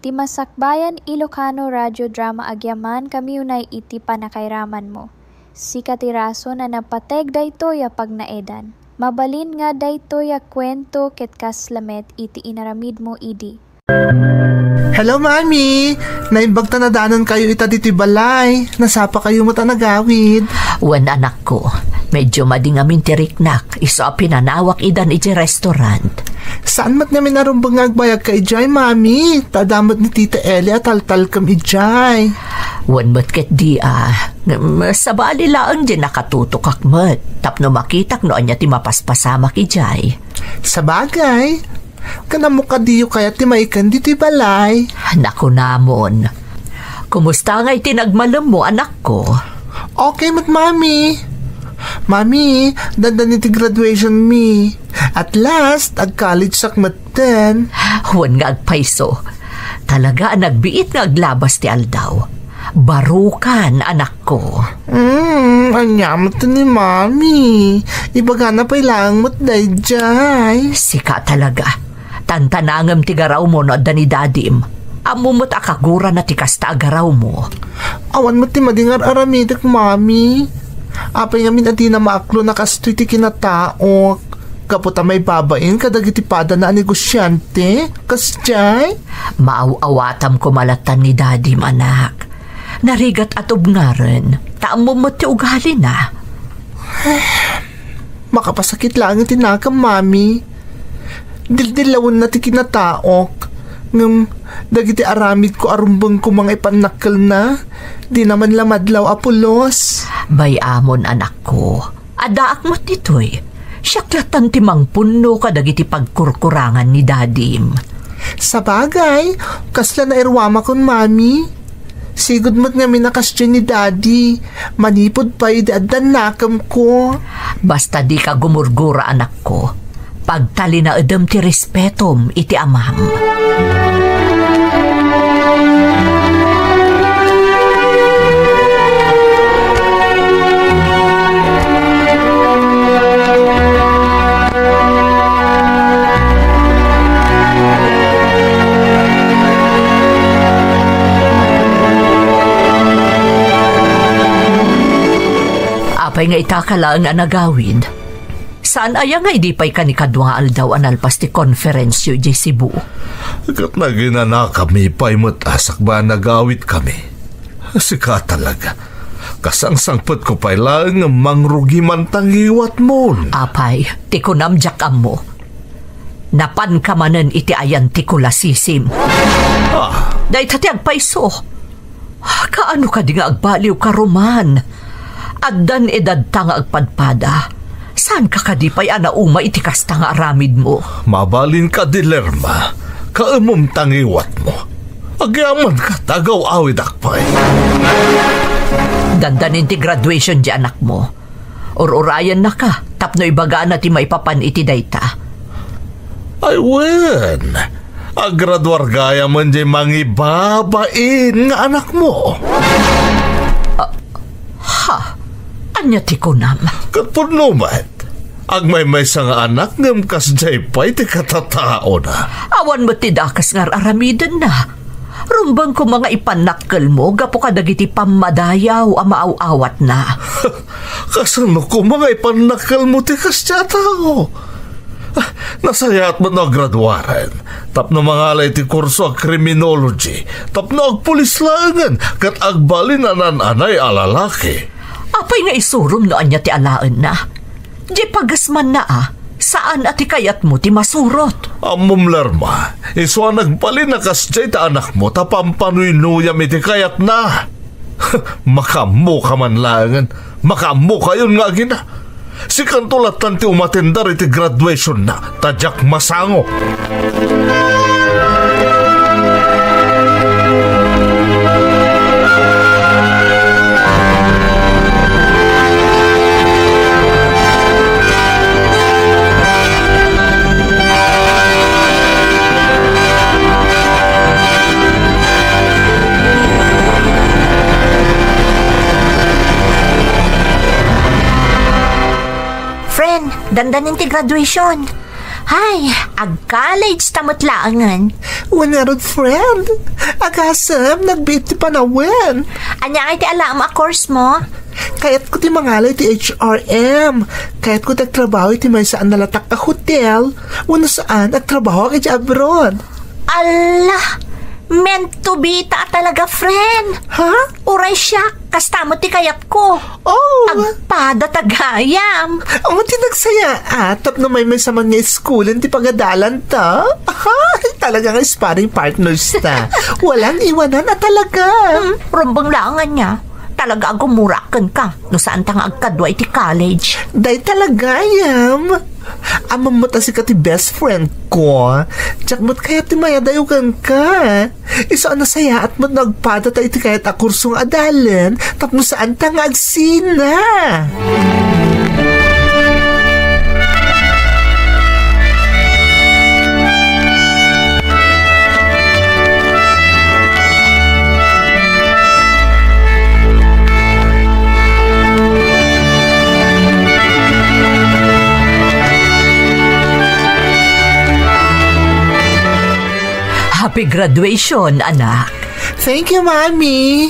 Ti Masakbayan Ilocano Radio Drama Agyaman kami unay iti panakairaman mo. Sika ti raso na napateg daytoy a pagnaedan. Mabalin nga daytoy a kwento ket kaslamet iti inaramid mo idi. Hello, Mami! Naimbagta na danon kayo ita diti balay. Nasapa kayo mo tanagawid. Wan anak ko, medyo madingamin tiriknak. Iso a pinanawak idan iti restaurant. Saan mat namin narumbang agbayag ka ijay, Mami? Tadamot ni Tita Eli at taltal kam ijay. Wan mat ket di sa bali laang di nakatutok akmat. Tapno makitak no anya ti mapaspasamak ijay. Sa bagay, kanamo ka diyo kaya ti maikan dito balay. Naku namon. Kumusta nga itinagmalam mo, anak ko? Okay mat, Mami. Mami, dandan iti graduation mi. At last, ag-college sakmat din. Huwag nga agpaiso. Talaga nagbiit nga aglabas ti aldaw. Barukan, anak ko. Anyamat ni Mami. Ibaga na pailang mo't dayjay. Sika talaga. Tantanangam ti garaw mo no da ni dadim. Amumot akagura na ti kasta agaraw mo. Awan mo ti madingar aramidak, Mami. Apay ngamin ati na maaklo na kastoy ti kinataok. Kaputa may babain kadagiti pada na negosyante. Kasjay? Maaw-awatam ko malatan ni dadim, anak. Narigat at ubngaren. Taam mo ti ugali na. Makapasakit lang iti nakam, Mami. Dildilawon na ti kinataok. Ngam, dagiti aramid ko arumbang ko mga ipanakal na. Di naman lamadlaw apulos. Bayamon, anak ko. Adaak mo titoy. Siyaklatan ti mangpunno ka dagiti pagkurkurangan ni dadim. Sa bagay, kasla na irwama kon, Mami. Sigod mo't nga minakasya ni Daddy. Manipod pa idaadan nakam ko. Basta di ka gumurgura, anak ko. Pagtali na edem ti respetom iti amam. Apay nga itakalaan nga nagawid. Saan aya nga idi pa'y kanikadwa aldaw analpas ti konferensyo di Cebu? Kat na ginana kami pa'y matasak ba nagawid kami? Sika talaga. Kasangsangpot ko pa'y lang mangrugi man tangiwat mo. Apay, ti kunamjak mo. Napan ka manen iti ayan ti kulasisim. Dahil tati agpaiso. Kaano ka di nga agbaliw ka roman? Addan edad ta nga agpadpada. Saan ka kadipay anauma iti kasta nga aramid mo? Mabalin ka dilerma. Kaamom tangiwat mo. Agyaman ka tagaw awid akpay. Dandanin ti graduation di anak mo. Or-orayan na ka. Tapno ibagaan na ti maipapan iti dayta. Ay wen. Agradwar gaya man di mangibabain nga anak mo. Anya ti kunam? Katpunumat. Agmay-may sa nga anak ngam kasjay pa'y ti katatao na. Awan mo ti dakas nga aramidan na. Rumbang ko mga ipanakkel mo, gapo ka dagiti pamadayaw amaaw-awat na. Kasano ko mga ipanakkel mo ti kasya tao? Nasayat mo na graduaran. Tapno mga alay ti kurso ag criminology. Tapno ag pulis langan. Kat agbalin anan-anay alalaki. Apay nga isurum no anya ti alaan na. Di pagasman na Saan ati kayat mo ti masurot? Amom larma. Iswa nagbalin na kasjay ta anak mo tapampanuyuyam iti kayat na. Makamu ka man langan. Makamu kayon nga gina. Si kantulatan ti umatendar iti graduation na. Tadyak masango. Dandanin ti graduation. Hay, ag-college tamot laangan. Wanarod friend. Agasam, nagbiti pa na wen. Anya ay ti alam course mo? Kaya't ko ti mangalay ti HRM. Kaya't ko nagtrabaho ti may saan nalatak ka hotel. Wano saan nagtrabaho ka abroad. Allah! Meant to be ta talaga, friend. Ha? Uray siya, kastamo ti kayat ko. Oh! Agpada tagayam. Ang tinagsaya tap na may saman nga schoolan ti pagadalan ta. Talagang sparring partners ta. Walang iwanan na talaga. Rumbang langan niya. Talaga agumurakan ka no saan ta nga agkadwa iti college. Day talaga yam. Amam mo ta si kati best friend ko. Tsak mo't kaya ti mayadayugan ka. Isa na saya at mo't nagpada ta iti kaya ta kursong adalan tapno saan ta nga agsina. Happy graduation, anak. Thank you, Mommy.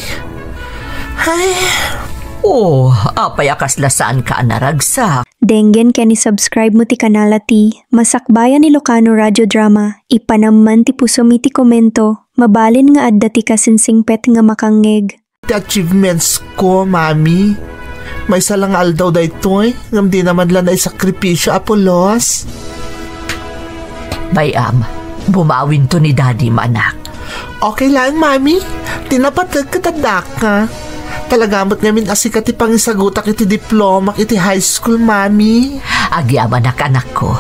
Ay. Oh, apay akaslasaan ka naragsak. Denggen ken i-subscribe mo ti kanala ti Masakbayan Ilocano Radio Drama. Ipanamman ti pusom iti komento. Mabalin nga adda ti kasinsingpet nga makangeg. The achievements ko, Mommy. May salang aldaw da ito'y. Ngam di naman lang na isakripisyo, Apolos. Bayam, bumawin to ni Daddy, manak. Okay lang, Mami. Tinapatag katadak ka. Talagamot ngamin asikat iti pangisagutak iti diploma iti high school, Mami. Agyaman anak ko.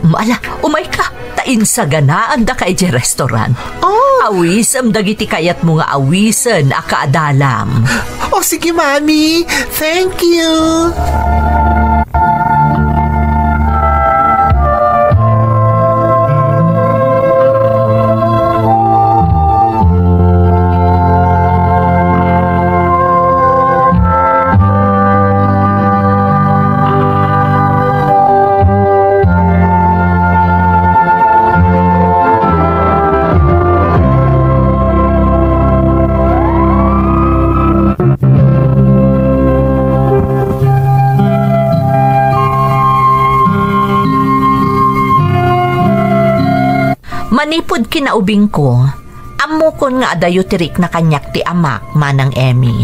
Mala, umay ka. Tain sa ganaan da ka iti restaurant. Oh! Awisam dagiti kayat mo nga awisan akaadalam. Oh, sige, Mami. Thank you. Manipod kinaubing ko, amokon nga adayo tirik na kanyak ti amak manang Emmy.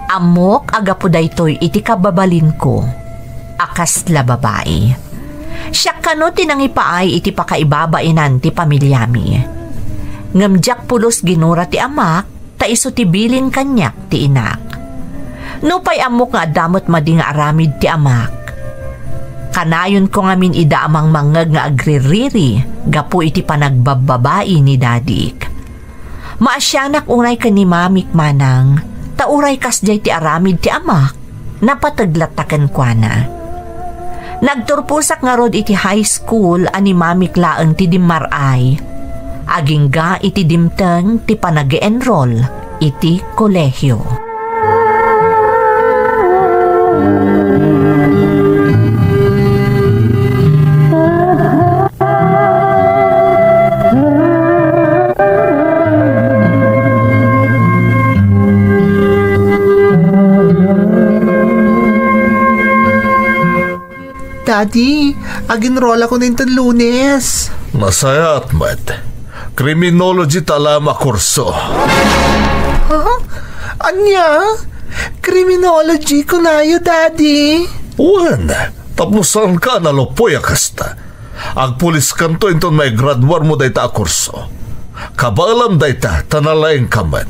Amok agapo daytoy iti kababalin ko, akas la babae. Siya kano tinangipaay iti pakaibabainan ti pamilyami. Ngamjak pulos ginura ti amak, ta iso ti bilin kanyak ti inak. Nupay amok nga damot madi nga aramid ti amak. Kanayon ko nga min ida amang mangag nga agririri, gapu iti panagbababai ni Dadik. Maasyanak unay ka ni Mamik manang, tauray kasjay ti aramid ti amak, napataglatakan kwa na. Nagturpusak nga rod iti high school ani Mamik laeng ti dimmaray, agingga iti dimteng ti panag-enroll iti kolehyo. Daddy, aginroll ako nito Lunes. Masaya at mat. Criminology talama kurso. Huh? Anya? Criminology ko na yun, Daddy. Uwan, tapusan ka na lopoy akasta. Agpulis kanto inton may graduar mo dayta a kurso. Kabalam dayta tanalaing kaman.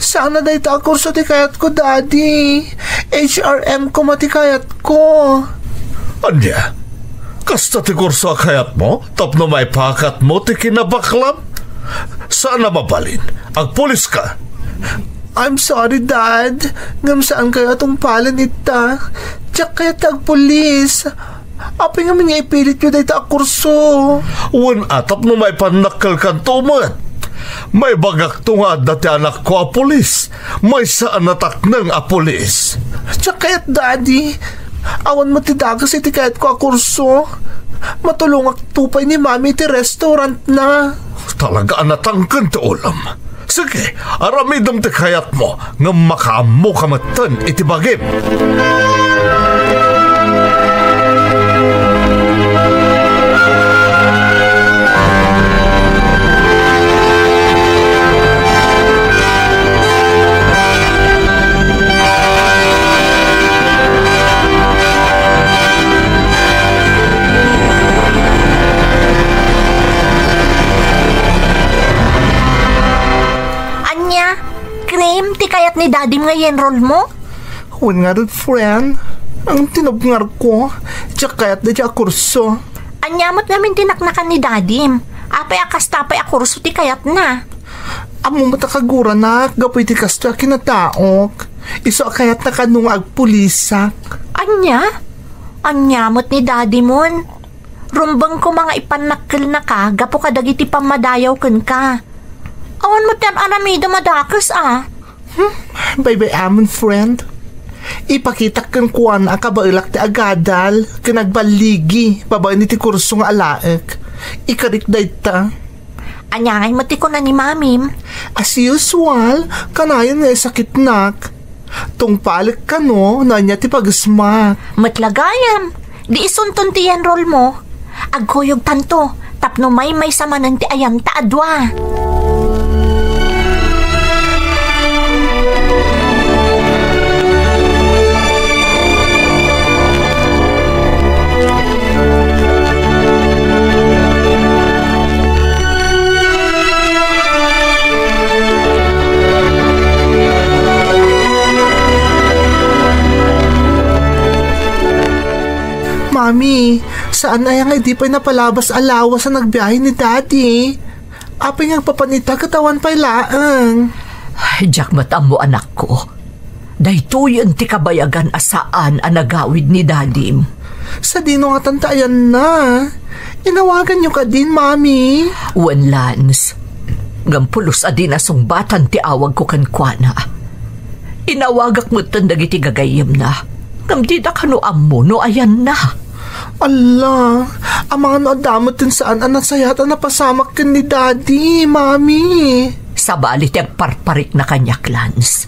Sana dayta a kurso ti kayat ko, Daddy. HRM ko matikayat ko. Anya, kasta ti kurso akayat mo, tapno may pakat mo ti kinabaklam? Saan na mabalin? Agpulis ka? I'm sorry, Dad. Ngam saan kaya itong palan ita? Tsak kaya tagpulis. Api nga nga ipilit nyo dahil ta kurso. Wan atap no may panakal kan tumat. May bagak tungad dati anak ko a pulis. May saan natak ng a pulis. Tsak kaya't, Daddy. Awan mo ti dagas iti kayat ko a kurso. matulungak tupay ni mami iti restaurant na. Talaga anatangkan ti ulam. Sige, aramidom ti kayat mo nga makaammo kamatan iti bagim. Ti kayat ni Daddy nga yenrol mo? Huwag nga rin, friend. Ang tinabngar ko, tiyak kayat na tiyak kurso. Anyamot namin tinaknakan ni Daddy. Apay akas tapay a kurso ti kayat na. Amo matakagura na, gapoy ti kasto kinataok. Iso kayat na kanung agpulisak. Anya? Anyamot ni Daddy mon. Rumbang ko mga ipanakil na ka, gapo ka dagiti pamadayaw kun ka. Awan mo tiyan aramida madakas Bye-bye amon, friend. Ipakita kan kuan ang kabailak ti agadal, kanagbaligi, babae ni ti kurso nga alaek. Ikarik day ta. Anyangay mati ko na ni Mamim. As usual, kanayon nga sakit nak. Tungpalik ka no, na niya ti pagismak. Matlagayam, di isunton ti enroll mo. Agkuyog tanto, tapno may samanan ti ayam taadwa. Mami, saan ay nga di pa napalabas alawa sa nagbiyahe ni Daddy? Apay nga papanita katawan pa'y laang. Ay, Jack, matam mo anak ko. Dahituyan ti kabayagan asaan ang nagawid ni Daddy. Sa dino nga tantayan na. Inawagan niyo ka din, Mami. Wan Lance, gampulos adin asong batan ti awag ko kankwana. Inawagak mo tandagiti gagayim na. Gamdida ka no ammo no ayan na. Allah, ang mga naadamot din saan ang nasayata na pasamak ka ni Daddy, Mami. Sa balit ang parparik na kanya, Lance.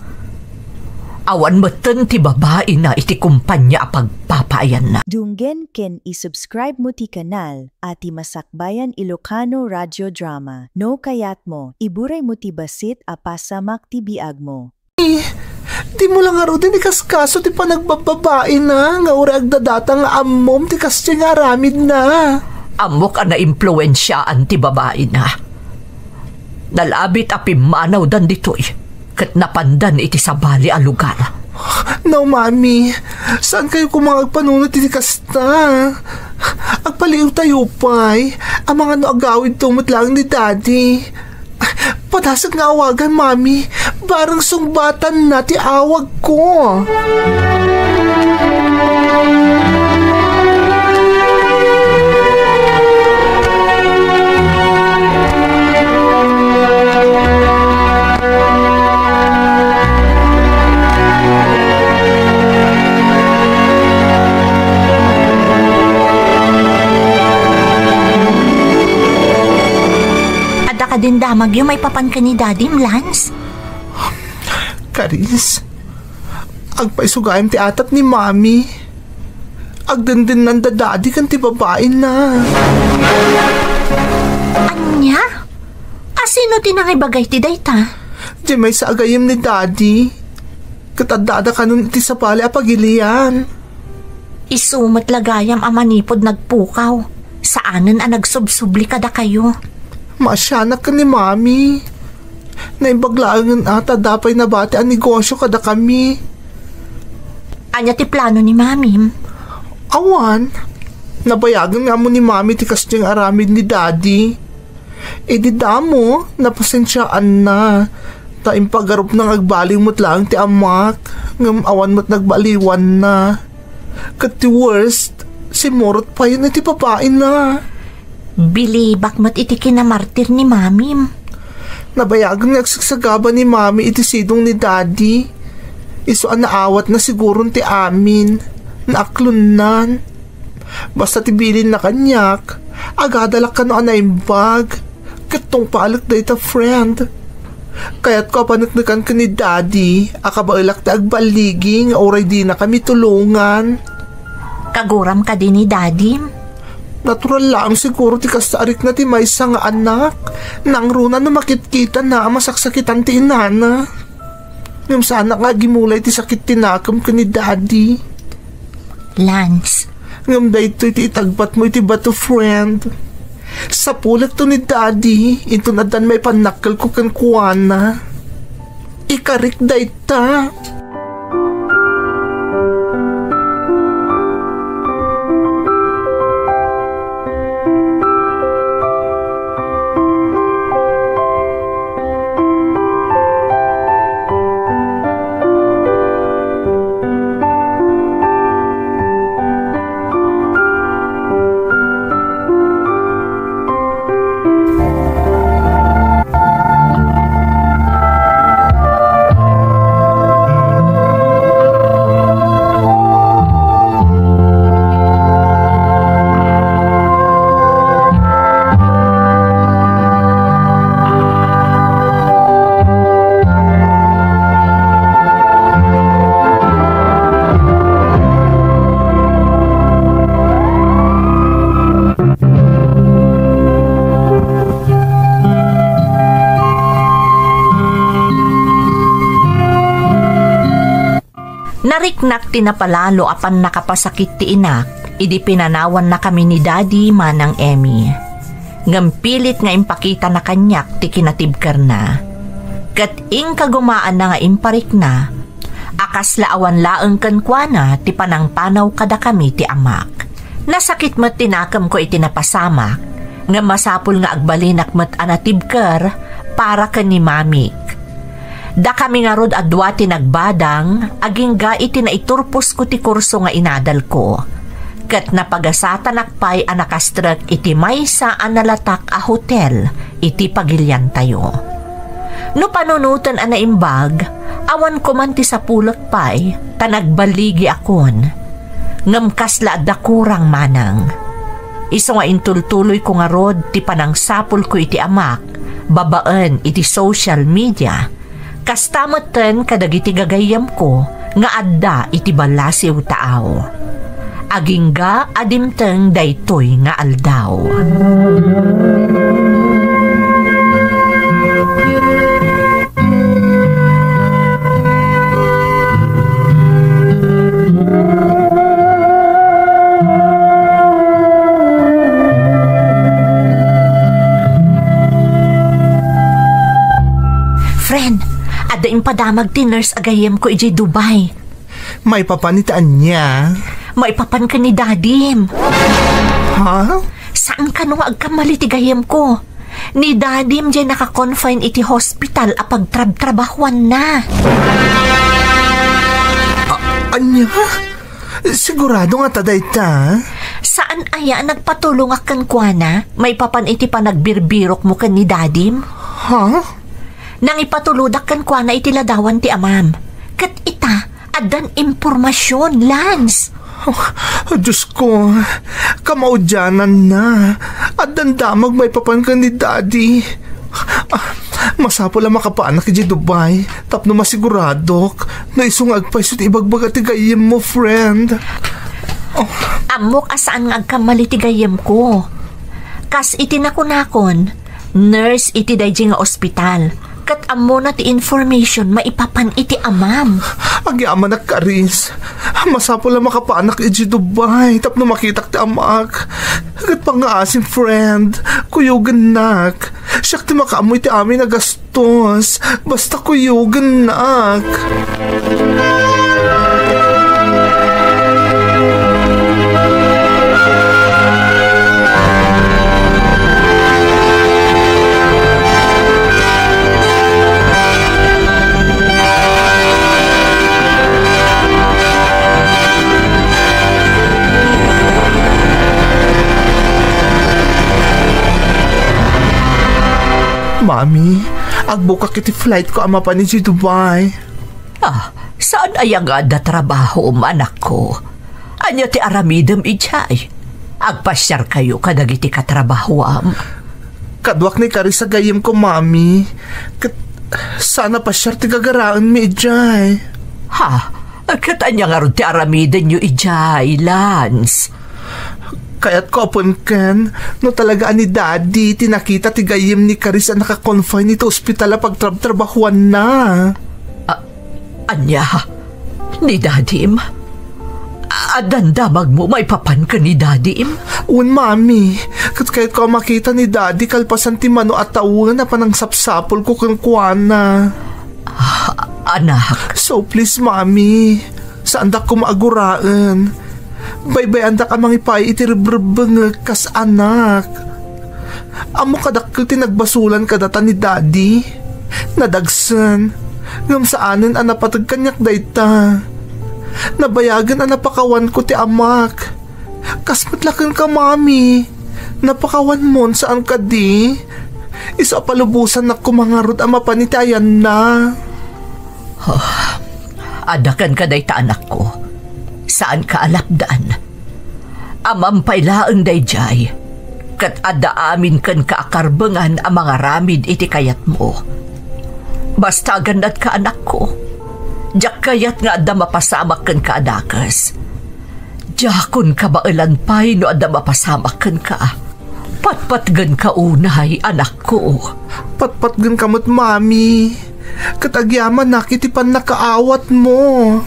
Awan mo ti babae na iti kumpanya pagpapayan na. Dunggen ken isubscribe mo ti kanal at Masakbayan Ilocano Radio Drama. No kayat mo, iburay mo ti basit a pasamak ti biag mo. Di mo lang aro din ikaskaso ti panagbababae na nga uri agdadata nga amom ti kasya nga aramid na. Amok ang na-impluensyaan ti babae na. Nalabit a pimanaw dan dito'y kat napandan iti sabali a lugar. No, Mami. Saan kayo kumangagpanunod iti kasta? Agpaliw tayo pa'y ang mga noagawid tumot lang ni Daddy. Padasag nga awagan, Mami. Barang sungbatan na ti awag ko. Ada ka din damag yung may papan ka ni Daddy, Lance? Karis, agpaisugayam ti atap ni Mami. Agdendin ng dadadi kan ti babae na. Anya? Asino tinangibagay ti dayta? Di may sa agayim ni Daddy. Katadada ka nun iti sapali a pagilian. Isumat lagayam a manipod nagpukaw. Saanan a nagsubsubli kada kayo? Masyanak ka ni Mami. Naimbaglaan ata dapay na bati ang negosyo kada kami. Anya ti plano ni Mami? Awan, nabayagan nga mo ni Mami ti kastyang aramid ni Daddy. E di damo, napasensyaan na. Ta impagarup ng agbaling mo't lang ti amak. Ngam awan mo't nagbaliwan na. Kat ti worst, si Morot pa yun ti papain na. Bilibak mo't iti kinamartir ni Mami. Nabayagan nagsagsagaba ni Mami iti sidong ni Daddy. Iso ang naawat na siguro ti amin. Naaklunan. Basta tibilin na kanyak, agadalak ka no anaimbag. Katong paalak da ita friend. Kaya't ko panagnakan ka ni Daddy, akabailak ta agbaligi nga oray di na kami tulungan. Kaguram ka din ni Daddy? Natural lang siguro ti kastarik na ti maysa nga anak. Nang runa na makitkita na masaksakitan ti inana. Ngam sana nga gimulay ti sakit tinakam ka ni Daddy. Lance. Ngam da ito iti itagbat mo iti bato friend. Sa pulat to ni Daddy, ito na dan may panakal ko kan kuwana. Ikarik da ita. Nariknak tinapalalo apan nakapasakit ti inak, idi pinanawan na kami ni Daddy manang Emmy. Ngampilit nga impakita na kanyak ti kinatibkar na. Kat ing kagumaan na nga imparik na, akas laawan laeng kankwana ti panangpanaw kada kami ti amak. Nasakit mat tinakam ko iti napasamak, nga masapul nga agbalinak mat anatibkar para ka ni mamik. Da kami nga rod adwa ti nagbadang, aging ga iti na iturpos ko ti kurso nga inadal ko. Kat napagasatan akpay anakastrag iti maysa analatak a hotel, iti pagilyan tayo. No panunutan anaimbag, awan ko man ti sapulot pay, tanagbaligi akon. Ngamkasla da kurang manang. Iso nga intultuloy ko nga rod ti panangsapul ko iti amak, babaan iti social media. Kastamatan kadagiti gagayam ko nga adda iti balasiw taaw. Agingga adimteng daytoy nga aldaw. Friend, ada impadamag ti nurse agayem ko ijay Dubai. May papanitaan niya. May papan ka ni Dadim. Ha? Saan ka nung agkamali ti gayem ko? Ni Dadim dyan nakakonfine iti hospital apag trabahuan na. Anya? Sigurado nga taday ta? Saan aya nagpatulong akan kwa na? May papan iti panagbirbirok mo kan ni Dadim? Ha? Nang ipatuludak kan kwa na itiladawan ti amam. Kat ita, adan impormasyon, Lance. Oh, Diyos ko, kamaudyanan na. Adan damag may papan ka ni Daddy. Masapo lang makapaanak iti Dubai. Tapno masiguradok na isungag pa isut ibagbaga ti gayem mo, friend. Oh. Amok asaan nga agkamali ti gayem ko. Kas iti nakunakon, nurse iti dayjay nga ospital. Kat amo na ti information maipapan iti amam. Agyaman na karis. Masapo lang makapaanak iti Dubai. Tapno makitak ti amak. Kat pangaasim friend. Kuyugan nak. Siyak ti makaamoy ti amin na gastos. Basta kuyugan nak. Mami, agbukak iti flight ko ama pa ni si Dubai. Saan ay nga da trabaho, anak ko? Anya ti aramidam ijay? Agpasyar kayo kadagiti katrabahoam. Kadwak ni Karis sa gayem ko, Mami. Sana pasyar ti gagaraan mi ijay. Ha? Katanya nga ron ti aramiden nyo ijay, Lance. Kaya't ko apon ken, no talaga ni Daddy, tinakita ti gayem ni Karis ang naka-confine ito ospital na pagtrabahuan na. Anya? Ni Dadim? Adandamag mo, may papan ka ni Dadim? Un, Mami. Kahit ko makita ni Daddy, kalpasan ti mano at taungan na panang sapsapol ko kang kuwana. Anak. So please, Mami. Saan da ko maaguraan? Baybay anda ka mangipay itiribribang kas anak. Amo kadakil tinagbasulan ka data ni Daddy. Nadagsan. Ngam saanin ang napatag kanyak dayta. Nabayagan ang napakawan ko ti amak. Kasmatlakan ka, Mami. Napakawan mon saan ka di. Isa palubusan na kumangarod ang mapanitayan na. Adakan ka dayta, anak ko. Saan ka alapdaan? Amampaylaang dayjay. Kat ada amin kan kaakarbangan ang mga ramid iti kayat mo. Basta gandat ka, anak ko. Diyak kayat nga ada mapasamak kan ka adakas. Diyakon ka bailan pa'y no ada mapasamak kan ka. Patpatgan ka unay, anak ko. Patpatgan kamot, Mami. Katagyaman nakitipan nakaawat mo.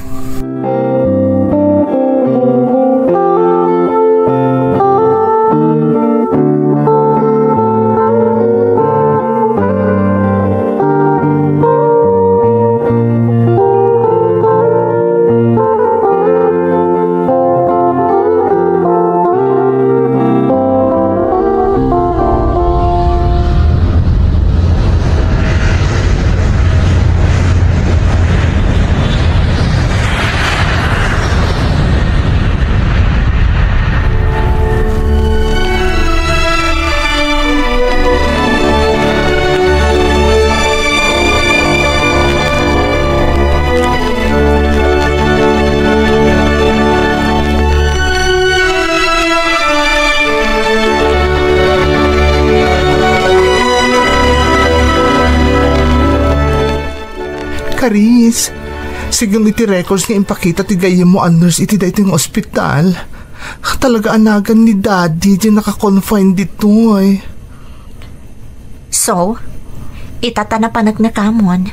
Karis, sigang iti records nga impakita ti gayem mo ang nurse iti dayto ng ospital. Talaga anagan ni Daddy di naka-confine dito eh. So, itata na panagnakamon.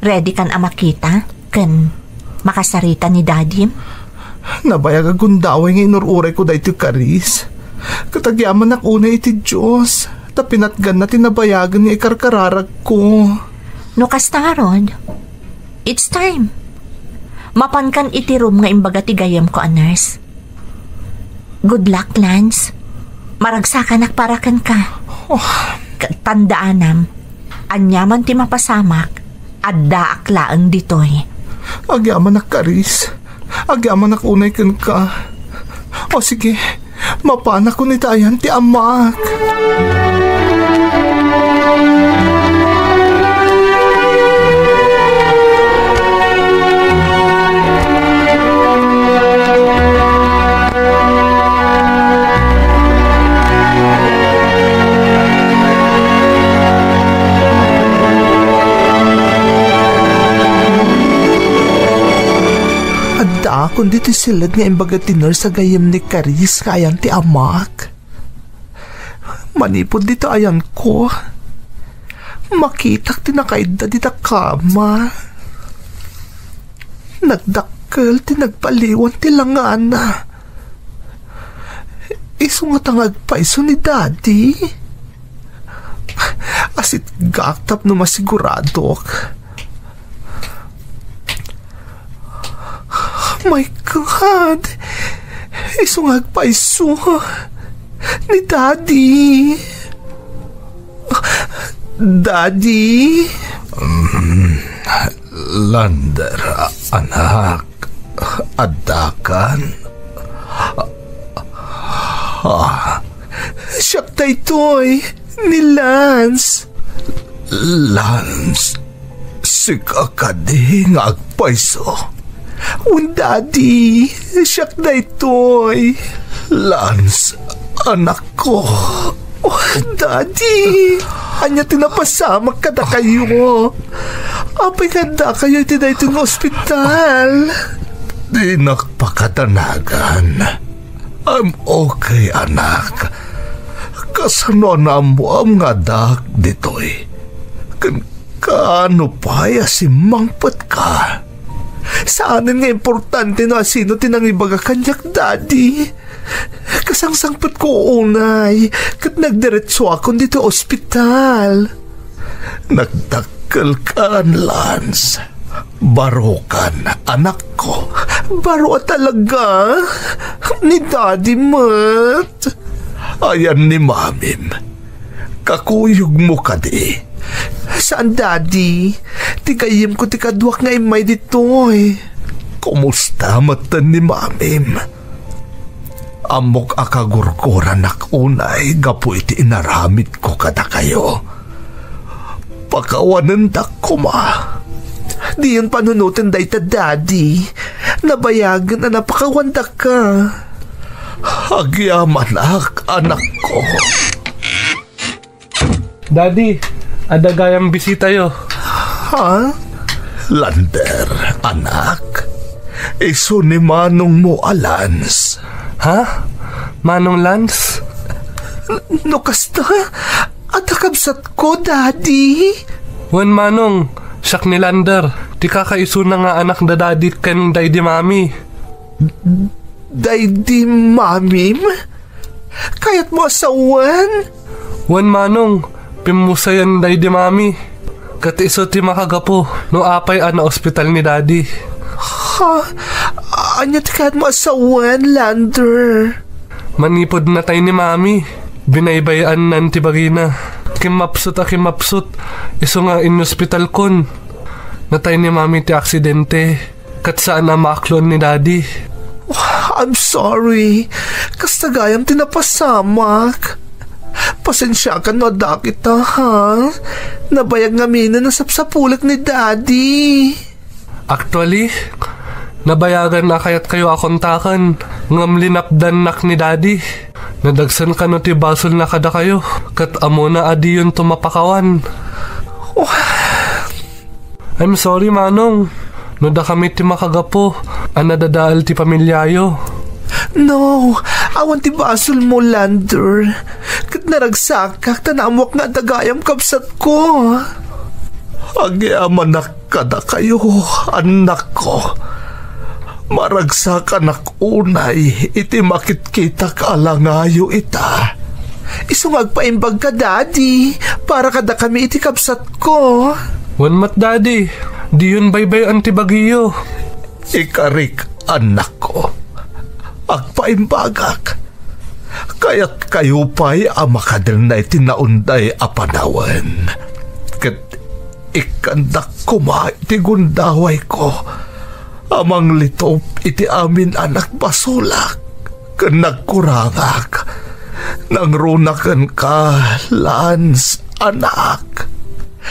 Ready kan amakita? Kan makasarita ni Daddy? Nabayag agundaway nga inururay ko dayto, Karis. Katagyaman nakuna iti Diyos. Tapinatgan na tinabayagan ni ikarkararag ko. No kastaron, it's time. Mapankan iti room nga imbaga ti gayam ko, nurse. Good luck, Lance. Maragsakan nakparakan ka. Tandaanam, anyaman ti mapasamak, adda aklaan ditoy. Agyaman nak, Karis. Agyaman nak unay kan ka. O sige, mapanak ko ni tayan ti amak. Kundi ti silad nga imbaga ti nurse sa gayem ni Karis kayan ti amak. Manipod dito ayan ko. Makitak ti nakaida dita kama. Nagdakkel ti nagpaliwan ti langana. Iso nga tangagpaiso ni Daddy. Asit gaktap no masiguradok. My God! Isungag pa iso ni Daddy. Daddy? Lander, anak. Adakan. Siyak daytoy ni Lance. Lance, sika ka di nga agpaiso. Daddy, siyak daytoy. Lance, anak ko. Oh, Daddy, anya tinapasamak ka na kayo. Apay ganda kayo tinay itong ospital. Di nakpakatanagan. I'm okay, anak. Kasano na mo ang nga dak ditoy. Kaano pa si mangpat ka? Saanin nga importante na sino tinangibaga kanyak, Daddy. Kasangsangpat ko unay, kat nagdiretso ako dito ospital. Nagdakkel ka, Lance. Baro kan, anak ko. Baro talaga? Ni Daddy mat? Ayan ni Mamim. Kakuyog mo ka di. Saan, Daddy? Tigayim ko tikadwak nga imay dito eh. Kumusta matan ni Mamim? Amok akagurguran unay gapu iti inaramid ko kada kayo. Pakawanan dak ko Di yun panunutin day ta, Daddy. Nabayagan na napakawanda ka. Agyaman anak ko. Daddy, adagayang bisita yo. Ha? Lander, anak. Iso ni Manong mo Lance. Ha? Manong Lance? No kasta? At akabsat ko, Daddy. Wen Manong, siyak ni Lander. Di kakaiso na nga anak da Daddy ken day di Mami. Day di Mamim? Kaya't mo asawan? Wen Manong, pimusayan day di Mami. Kat iso ti makagapo no apay na ospital ni Daddy. Ha? Anya ti kaya't mo asawan, Lander? Manipod na tayo ni Mami. Binaybayan nan ti bagina. Kimapsut. Iso nga in hospital kon. Natay ni Mami ti aksidente. Kat saan na maklon ni Daddy. I'm sorry. Kastagayam tinapasamak. Pasensya ka no da kita, ha? Nabayag nga mina na sapsapulik ni Daddy. Actually, nabayagan na kayat kayo akontakan. Ngam linapdan nak ni Daddy. Nadagsan ka no ti basol na kada kayo. Kat amo na adi yun tumapakawan. I'm sorry, Manong. No da kami ti makagapo. Nadadaal ti pamilyayo. No, awan ti basol mo, Lander. Kat naragsakak, tanamwak nga dagayam kapsat ko. Agyaman kada kayo, anak ko. Maragsak anak unay, iti makit-kita kaalangayo ita. Isungag paimbag ka, Daddy, para kada kami iti kapsat ko. Wan mat, Daddy. Di yun baybay antibagiyo. Ikarik, anak ko. Agpaimbagak. Kaya't kayo pa'y amakadal na itinaunday apanawan. Kat ikandak ko iti gundaway ko. Amang litop iti amin anak basulak. Nagkurangak. Nangrunakan ka, Lance, anak.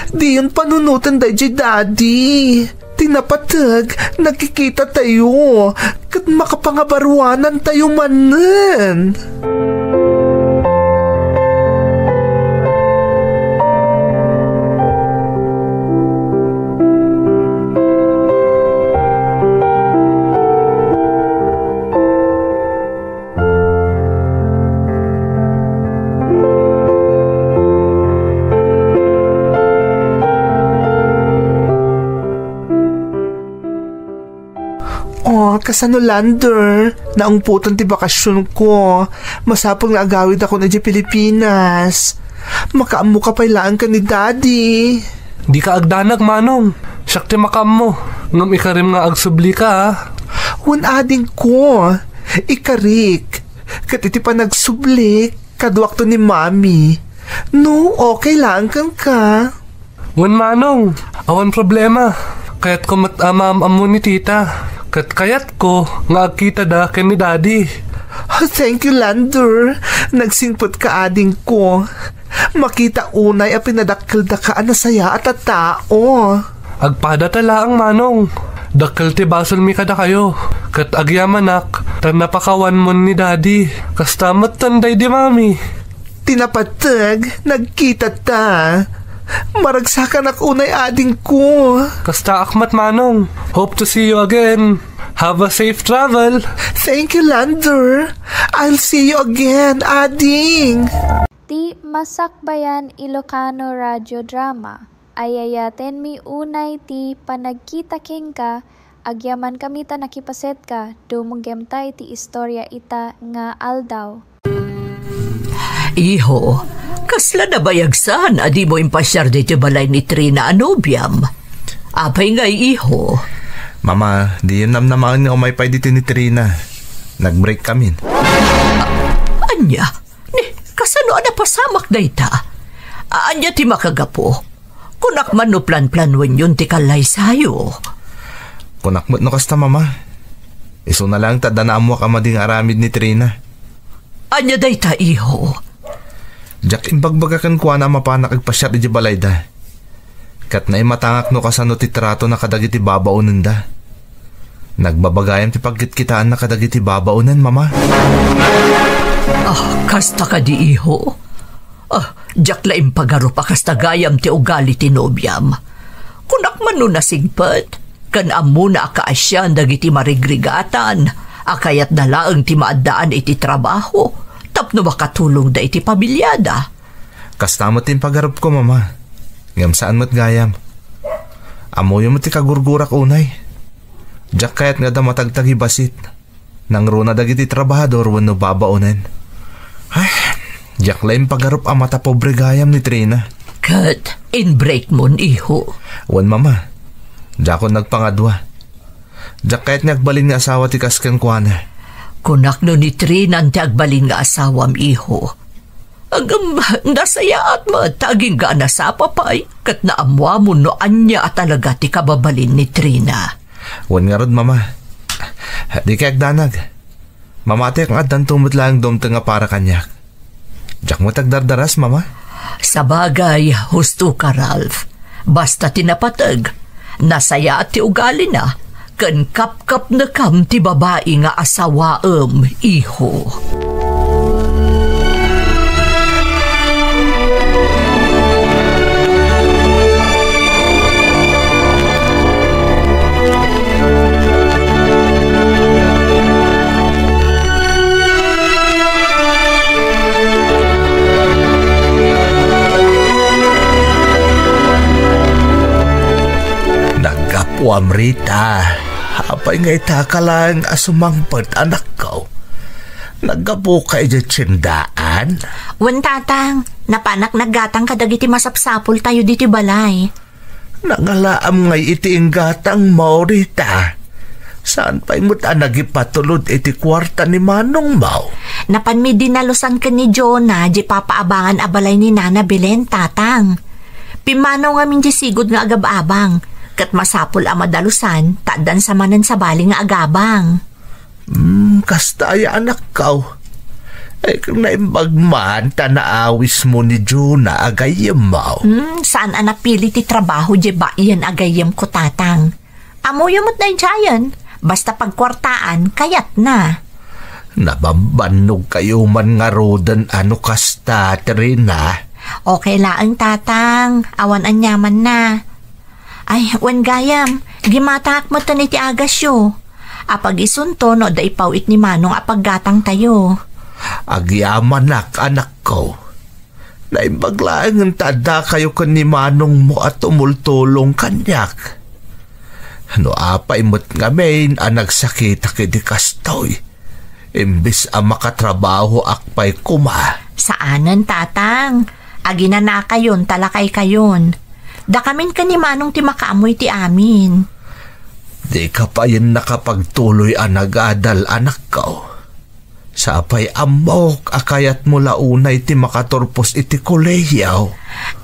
Di yun panunutan day, Daddy. Tinapatag, nagkikita tayo. Kat makapangabaruanan tayo manan. Kasano, Lander? Naungputan ti bakasyon ko. Masapol nga agawid ako na di Pilipinas. Makaammo ka pailaan ka ni Daddy. Di ka agdanag, Manong. Siyak ti makam mo. Ngam ikarim nga agsubli ka, ha? Wan ading ko. Ikarik. Kat iti pa nagsubli. Kadwak to ni Mami. No, okay lang kan ka. Wan, Manong. Awan problema. Kaya't ko matamam-amo ni Tita. Kat kayat ko nga agkita da ken ni Daddy. Thank you, Lander. Nagsingpot ka ading ko. Makita unay a pinadakkel da ka na saya at tao. Agpada tala ang Manong. Dakkel ti basol mi kada kayo. Kat agyamanak, tan napakawan mo ni daddy. Kastamat tanday di mami. Tinapatag, nagkita ta. Maragsakan ako unay ading ko. Kasta akmat manong. Hope to see you again. Have a safe travel. Thank you, Lander. I'll see you again, ading. Ti Masakbayan Ilocano Radio Drama. Ayayaten mi unay ti panagkita king ka, agyaman kami ta nakipaset ka, dumugem tay ti istorya ita nga aldaw. Iho, kasla na bayagsan adi mo impasyar dito balay ni Trina Anobiam. Apay nga iho. Mama, di yun naman nga umay pay dito ni Trina. Nag-break kami. Anya? Kasano na pasamak na ita? Anya ti makagapo? Kunak man no plan-planwen yun ti kalay sayo. Kunak mo no kasta, mama. Iso na lang tadana mo ka mading aramid ni Trina. Anya day ta, iho? Jack imbagbagakan kuha na mapanak agpasyat di balay da. Kat na imatangak no kasano ti trato na kadagiti babaunan da. Nagbabagayam ti pagkitkitaan na kadagiti babaunan, mama. Kasta ka di, iho? Jack laim pagaro pa kasta gayam ti ugali ti nobyam. Kunak man no nasigpat, kan amo na akaasyan dagiti marigrigatan, akayat dalaang ti maadaan iti trabaho, tapno makatulong da iti pamilyada. Kasta mo tin pagharap ko, mama. Ngam saan mo't gayam. Amoy mo ti kagurgurak unay. Jack kayat nga da matagtagi basit. Nang runa dagiti trabahador wano babaunan. Ay, Jack laim pagharap ang mata pobre gayam ni Trina. Kat, in-break mo iho. Wan, mama. Jack ko nagpangadwa. Jack kayat nga agbalin nga asawa ti kaskan kuana. Kunak no ni Trina ti agbalin nga asawam iho. Agam, nasayaat mo taging ga nasapapay kat naamwa mo no anya at talaga ti kababalin ni Trina. Wan nga rod, mama. Di kaya agdanag. Mamati ang adan tumot lang domte nga para kanyak. Jack mo tagdardaras, mama? Sa bagay, husto ka, Ralph. Basta tinapatag, nasaya at ti ugali na, kan kap-kap na kam ti babae nga asawaem, iho. Amrita, apay nga itakalang asumangpad anak ko. Naggapo kay dyan tsindaan? Wan tatang, napanak naggatang kadagiti masapsapol tayo diti balay. Nangalaam ngay iti inggatang mo, Rita. Saan pa'y mo't nagipatulod iti kwarta ni Manong Mau? Napan mi dinalusan ka ni Jonah, di papaabangan abalay ni Nana Belen, tatang. Pimanaw nga min di sigod nga agab-abang. Kat masapol ang madalusan, tadan sa manan sa bali nga agabang. Kastaya anak kaw. Kung naimbagman, tanaawis mo ni Jonah agayem mo. Saan anak pili ti trabaho di ba iyan agayem ko, tatang? Amoy mo't na dyan. Basta pagkwartaan, kayat na. Nabambanog kayo man nga rodan ano kasta, Trina. Okay laang, tatang. Awan anyaman na. Ay, wan gayam, gimatak mo to ni ti agasyo. Apag isunto no da ipawit ni Manong apaggatang tayo. Agyamanak, anak ko. Naimbaglaan ng tada kayo kan ni Manong mo at tumultulong kanyak. Ano apay mo't nga main ang nagsakit akidi kastoy. Imbis ang makatrabaho akpay kuma. Saanan, tatang? Agina na kayon, talakay kayon. Da kamin ka ni Manong ti makaamoy ti amin. Di ka pa yun nakapagtuloy ang nagadal, anak ko. Sa apay amok, akayat mo launay ti makaturpos iti kolehiyaw.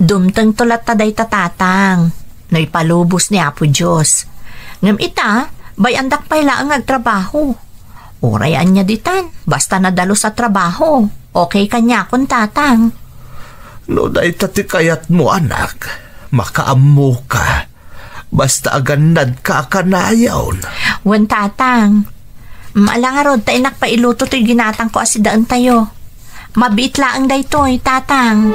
Dumtang tulat taday tatatang. Naipalubos ni Apo Diyos. Ngam ita, bayandak pa'y laang agtrabaho. Urayan niya ditan, basta nadalo sa trabaho. Okay kanya kung tatang. No day tati kayat mo, anak. Makaammo ka. Basta agannad ka akanayaw. Wan tatang. Maalang arod ta inak pa iluto to'y ginatang ko asidaan tayo. Mabit laang daytoy, tatang.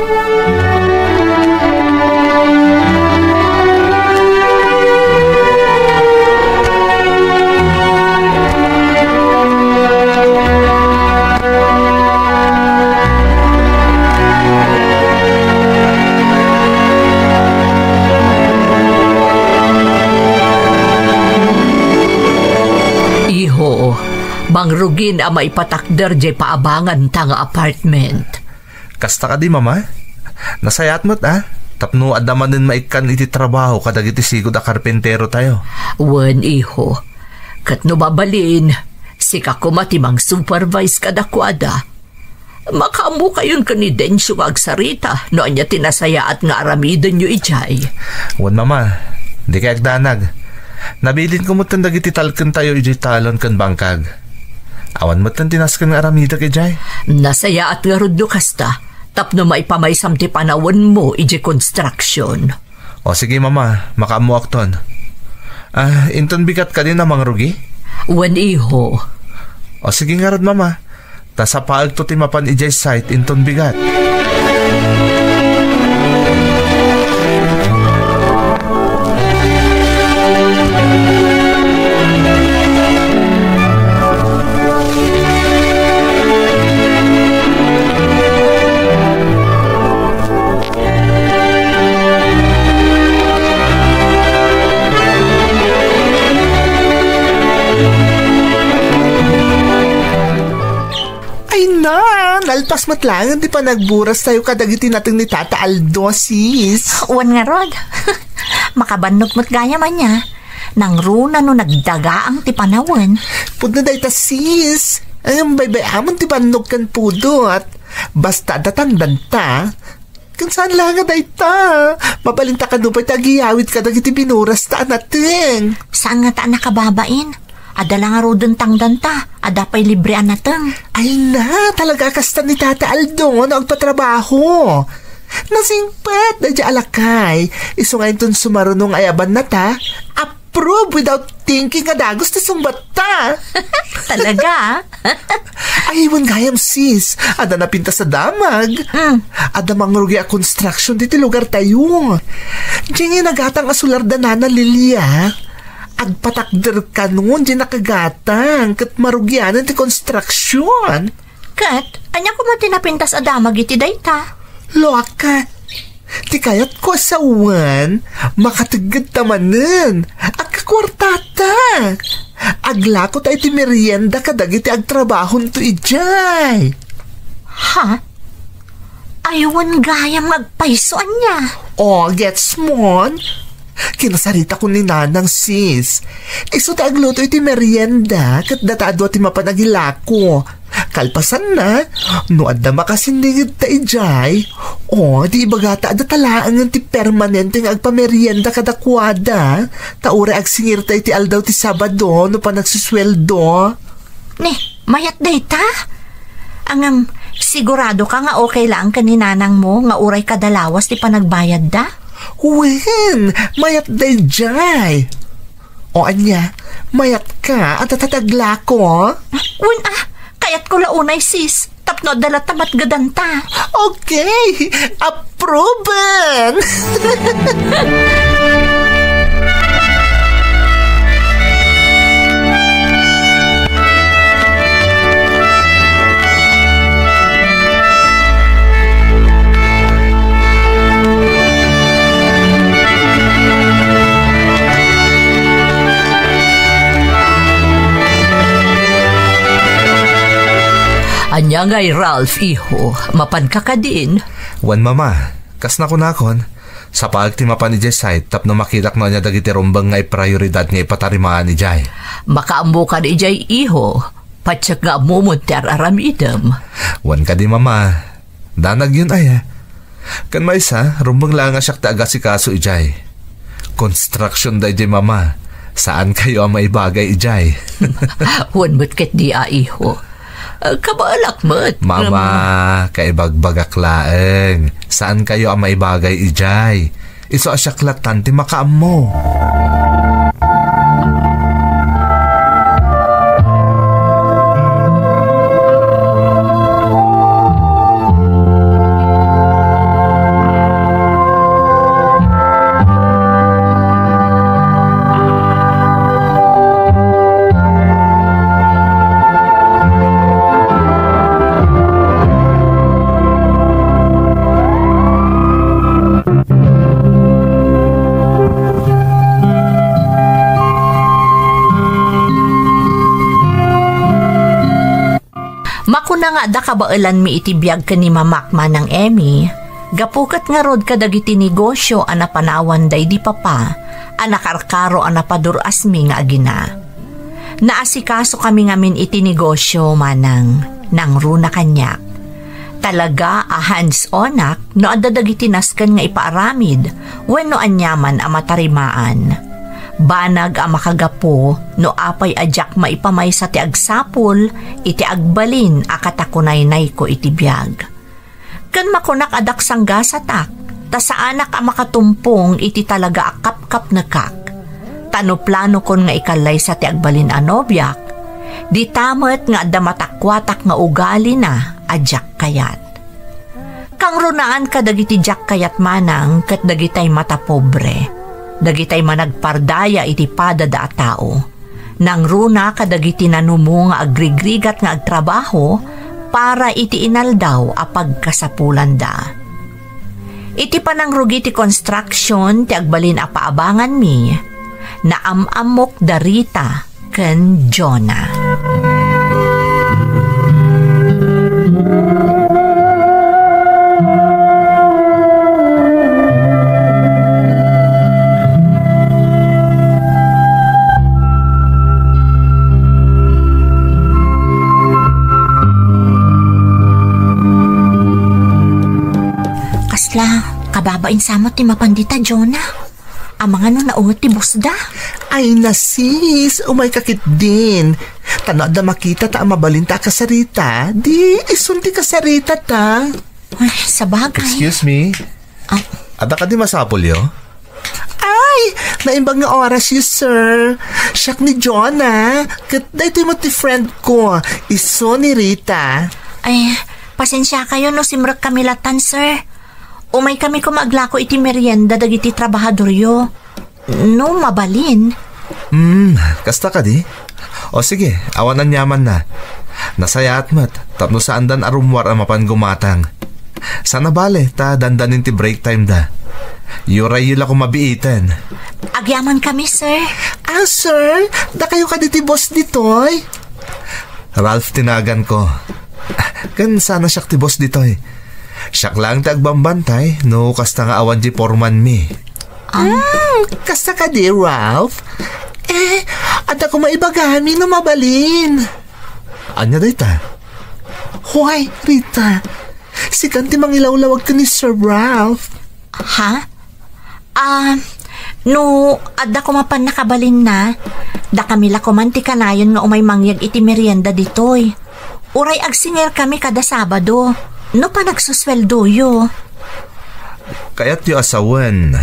Iho, mangrugin ang maipatakder jay paabangan ta nga apartment. Kasta ka di, mama? Nasayat mo't, Tapno adamanin maikan iti trabaho kadag iti sigod a karpentero tayo. Wen, iho. Kat no babalin, sika ko matimang supervise kadakwada. Makamu kayon ka ni Densyo nga agsarita no anya tinasaya at nga aramidan nyo ijay. Wen, mama. Di kay agdanag. Nabilin ko mo't iti talken tayo ijay talon kan bangkag. Awan mo't tinaskan nga aramida kay jay. Nasaya at nga rudlo kasta. Tapno maipamaysam ti panawan mo ijay construction. O sige, mama. Makamu akton. Inton bigat ka din na mangrugi? Wen, iho. O sige nga rod, mama. Ta sa paag to timapan ijay site inton bigat. Nalpas matlangan, di pa nagburas tayo kadagiti natin ni Tata Aldo, sis. Uwan nga, Rod. Makabannog mo't gaya man niya. Nang runa no nagdaga ang tipanawan. Pud na dayta, sis. Ang baybayamon ti bannog kan pudot. Basta datandan ta. Kan saan lang nga dayta? Mabalinta ka nupay tagiyawit kadagiti binuras ta natin. Saan nga ta nakababain? Adala nga rodon tangdanta, ada pa'y librean natang. Ay na, talaga kasta ni Tata Aldo na agpatrabaho. Nasingpat na dya alakay. Iso ngayon ton sumarunong ayaban na ta. Approve without thinking nga dagos ti sumbat ta. Talaga? Aywan gayam, sis. Ada napinta sa damag. Ada mangrugi a construction diti lugar tayo. Diyan nagatang asular da nana Lilia. Agpatakder ka noon, di nakagatang, kat marugyanan ti construction. Kat, anya ko mo tinapintas adamag iti dayta? Loka, ti kayat ko asawan, makatigad tamanin, agkakwartata. Aglako tayo ti merienda kadag iti agtrabahon to ijay. Ha? Ayawan gayam magpaisoan niya. Oh, gets mo? Kinasarita ko ni nanang, sis. Iso ta agluto iti merienda kat datado ti mapanagilako. Kalpasan na, no adda makasindingid ta ijay. O, di ibagata adda talaang ti permanente nga agpamerienda kadakwada. Taure agsingir ta iti aldaw ti Sabado no pa nagsusweldo. Ni, mayat dayta? Angam, sigurado ka nga okay lang ka ni nanang mo nga uray kadalawas ti panagbayad da? Wen, mayat day jay. O anya, mayat ka at tatatagla ko. Wen kayat ko launay sis. Tapno dala tamat gadanta. Okay, approven. Anya ngay Ralph, iho, mapan ka ka din. Wan, mama, kas na kunakon. Sa paagti mapan ni Jay site, tapno makitak na niya dagiti rumbang nga prioridad nga ipatarimaan ni Jay. Makaambo ka ni Jay, iho, patsak nga mumunter aramidam. Wan ka di, mama. Danag yun ay, Kan maisa, rumbang lang nga siyak taaga si kaso ijay. Construction da ijay, mama. Saan kayo ang maibagay ijay? Wan mo't ket di iho. Kabalak mo't. Mama, kaibagbagak laeng. Saan kayo ang maibagay ijay? Iso asyaklatan ti makaam mo. Makuna nga da kabailan mi itibiyag ka ni mamakma ng Emmy, gapukat nga rod kadagiti negosyo ana panawan day di papa, anakarkaro ana paduras mi nga agina. Naasikaso kami ngamin iti negosyo manang nang runa kanyak. Talaga a hands-onak no adadagiti nasken nga ipaaramid wenno anyaman a matarimaan. Banag ang makagapo no apay ajak maipamay sa ti agsapol iti agbalin akatakunay-nay ko iti biyag. Kan makunak adak sangga sa tak, ta sa anak ang makatumpong iti talaga akap-kap na kak. Tano plano kon nga ikalay sa ti agbalin anobyak, di tamet nga adda matakwatak nga ugali na ajak kayat. Kang runaan ka dagiti jak kayat manang kat dagitay mata pobre. Dagitay managpardaya iti padada a tao. Nang runa kadagiti nanumo nga agrigrigat nga agtrabaho para iti inaldaw a pagkasapulan da. Iti panangrugi ti construction ti agbalin a paabangan mi na amamok da Rita ken Jonah. Kababain samot ti mapandita, Jonah. Ang mga no naungot ti busda. Ay nasis, umay kakit din. Tano da makita ta mabalinta kasarita. Di, isunti kasarita ta. Ay, sa bagay. Excuse me? Ada ka di masapol yo? Ay, naimbang nga oras yun, sir. Siyak ni Jonah. Kat da ito mo ti friend ko. Iso ni Rita. Ay, pasensya kayo no simrak kamilatan, sir. Umay kami kumaglako iti merienda dagiti trabahadoryo. No, mabalin. Kasta ka di? O sige, awanan yaman na. Nasayat mat, tapno saan dan arumwar ang mapan gumatang. Sana bale, ta dandanin ti break time da. Yuray yula ko mabiitan. Agyaman kami, sir. Sir, da kayo ka di ti boss ditoy? Ralph tinagan ko. Kan sana siyak ti boss ditoy. Siyak lang tagbambantay, no kasta nga awan di porman mi. Kasta ka di, Ralph? Ada ko maibagami na mabalin. Anya dita? Hoy, Rita. Si kanti mangilawlawag ka ni Sir Ralph. Ha? No, ada ko mapan nakabalin na. Da kamila ko man ti kanayon nga umay mangyag iti merienda ditoy. Uray agsinger kami kada Sabado. No pa nagsusweldo yo. Kaya't yung asawan,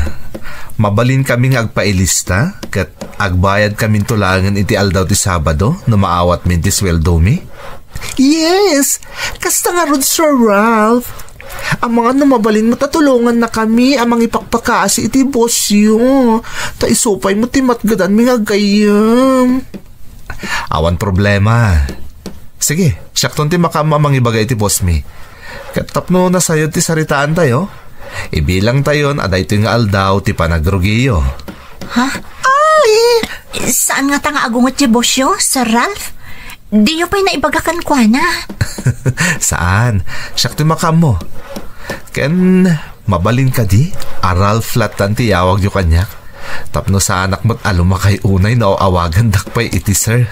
mabalin kaming agpailista kat agbayad kaming tulangan iti aldaw ti Sabado no maawat min ti sweldo mi? Yes! Kasta nga rod, Sir Ralph. Ang mga namabalin mo tatulungan na kami amang ipakpakaasi iti boss yo. Ta isupay mo ti matgadan mi nga gayam. Awan problema. Sige, syakton ti makamamang ibagay iti boss mi. Katapno na sayo ti saritaan tayo. Ibilang tayon aday ito nga aldaw ti panagrugiyo. Ha? Ay! Saan nga ta nga agungot ti bosyo, Sir Ralph? Di yo pa'y naibagakan kwa na. Saan? Siyak ti makam mo. Ken mabalin ka di? Ralph latan ti yawag yu kanyak. Tapno sa anak mo't alumakay unay na awagan dakpay iti sir.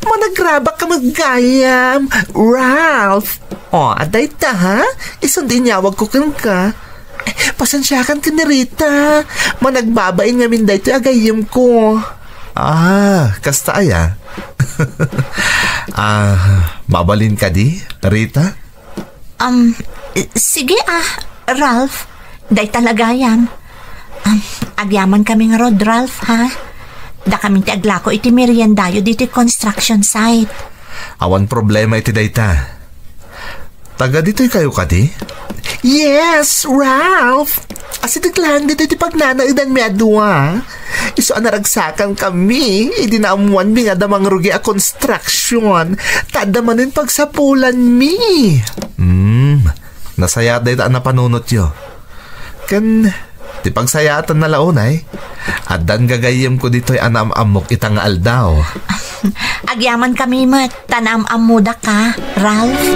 Managraba ka maggayam, Ralph. Aday ta ha? Isundin yawag ko kan ka. Pasensyakan ka ni Rita. Managbabain nga min dayto agayam ko. Kasta aya. Mabalin ka di, Rita? Sige Ralph. Day talaga yan. Agyaman kami nga rod, Ralph, ha? Da kami ti aglako iti meriendayo dito construction site. Awan problema iti dayta. Taga dito'y kayo kadi? Yes, Ralph! Asitiglan dito iti pagnanaidan mi adwa. Iso anaragsakan kami, idinaamuan mi nga damang rugi a construction. Tadamanin pagsapulan mi. Nasaya dayta na panunot yo. Kan, ti pagsayatan na launay, adan gagayem ko dito'y anam-amok itang aldaw. Agyaman kami mat, tanam-amuda ka, Ralph.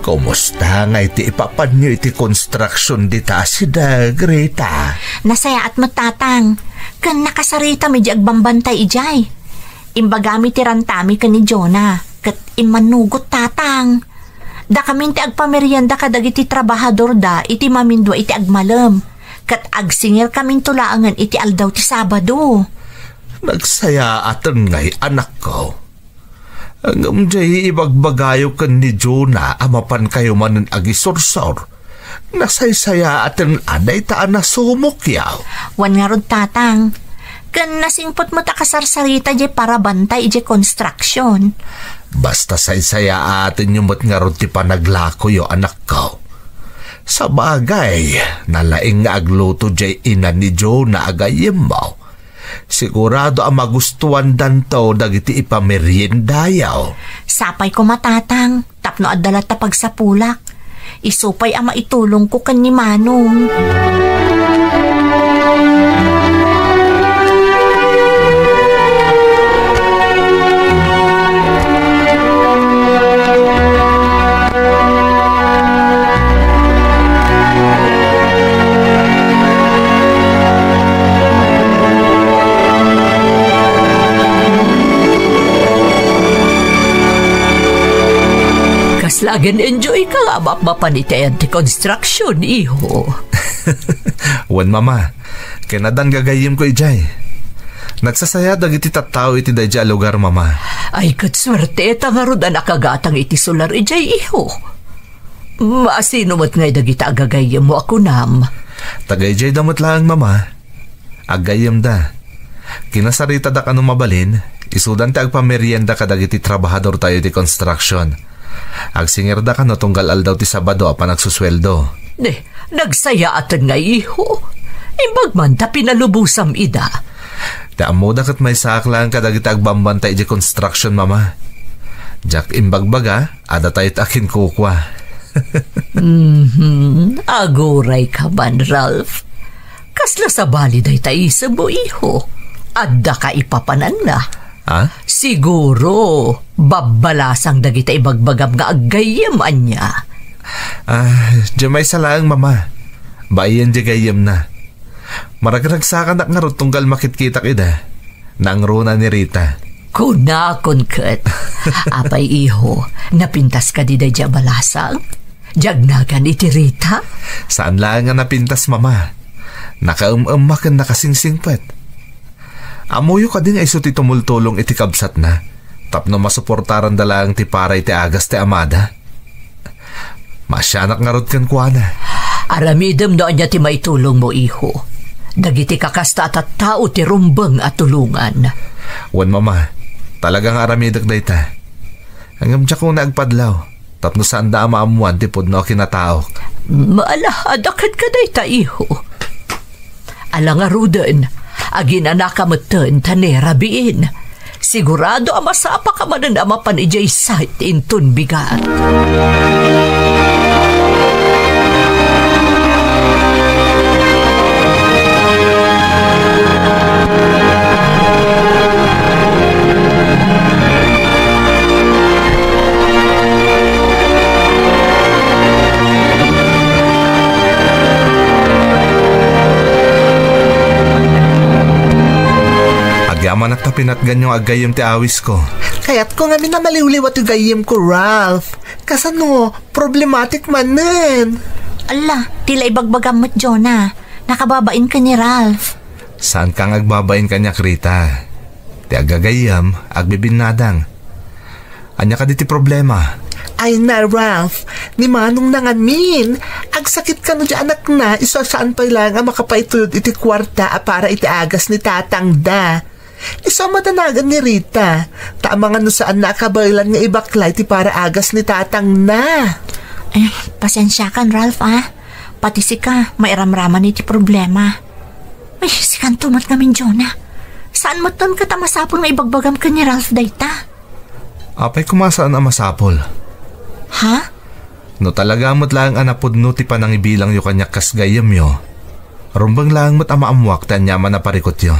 Kumusta nga iti ipapanyo iti construction dita si Greta? Nasaya at matatang. Kan nakasarita medyo agbambantay ijay. Imbagami ti rantami ka ni Jonah. Kat imanugot tatang. Da kami ti agpamerienda kadag iti trabahador da iti mamindwa iti agmalam. Kat agsingir kaming tulaangan iti aldaw ti Sabado. Nagsaya atan ngay anak ko. Ang jay ibagbagayo kan ni Jonah amapan kayo manan agisursor. Nasaysaya atin aday taan na sumukyaw. Wan nga rod tatang. Kan nasingpot mo takasarsarita jay para bantay jay construction. Basta saysaya atin yung mat nga rod ti panaglako yo anak ko. Sa bagay, nalaing nga agluto jay ina ni Jonah agayem mo. Sigurado ang magustuhan danto dagiti ipameriendayaw. Sapay ko matatang, tapno adala ta pagsapulak. Isupay ang maitulong ko kan ni Manong. Lagan enjoy ka nga mapanitayan ti construction, iho. Wan mama, kinadan gagayim ko ijay. Nagsasaya dagiti tattao iti dayja lugar mama. Ay katswerte tangarod na nakagatang iti solar ijay, iho. Maasino mo't ngay dagita agagayim mo ako nam. Tagay jay damot lang mama. Agayim da. Kinasarita da kanong mabalin, isudan ti agpamerienda ka dagiti trabahador tayo ti construction. Agsingir da ka no tunggal aldaw ti Sabado apan nagsusweldo. Nagsaya atan nga iho. Imbag man ta pinalubusam ida. Taamo da kat may saklang kadagita agbambantay di construction mama. Jak imbagbaga, ada tayo takin kukwa. Aguray ka man, Ralph. Kasla sa bali day tayo sa mo iho. Adda ka ipapanan na. Ha? Siguro, babalasang dagita ibagbagam nga agayam anya. Jamay salang mama. Bayan di gayam na. Maragragsakan na nga ro tunggal makitkitak ida. Naangruna ni Rita. Kunakon kat. Apay iho, napintas ka di daya balasang? Jagnagan iti Rita? Saan lang nga napintas mama? Nakaumamakan na kasingsingpet. Amuyo ka din ay isuti tumultulong iti kabsat na. Tapno masuportaran dalang ti paray ti agas ti amada. Masyanak nga rod kan kuana. Aramidem doon niya ti maitulong mo, iho. Dagiti kakasta at tao ti rumbang at tulungan. Wan mama, talagang aramidak na ita. Hanggang siya kong nagpadlaw. Tapno saan da maamuan ti pudno kinatao. Maalahadakan ka na ita, iho. Alang arudan, agin anak kamatan tanera biin. Sigurado amasapa ka manan amapan ijay site intun bigat. pinatgan yung agayim ti awis ko. Kaya't ko nga minamaliwliwat yung gayim ko, Ralph. Kasano, problematic man nun. Ala, tila ibagbagam mo't Jonah. Nakababain ka ni Ralph. Saan kang agbabain kanya, Rita? Ti agagayam, agbibinadang. Anya ka di ti problema. Ay na, Ralph, ni manong nangamin. Agsakit ka no di anak na, iso saan pa lang ang makapaitulod iti kwarta para iti agas ni tatang da. Iso madanagan ni Rita. Tama nga no saan nakabaylan nga ibaklay ti para agas ni tatang na. Pasensya kan, Ralph, Pati si ka, mairamraman iti problema. Ay, si kan tumat namin, Jonah. Saan mo ton katamasapol nga ibagbagam ka ni Ralph dayta? Apay kumasaan ang masapol. Ha? No talaga mo't lang anapod no ti panang ibilang yu kanyak kasgayam yo. Rumbang lang mo't amaamuak tan yaman na parikot yo.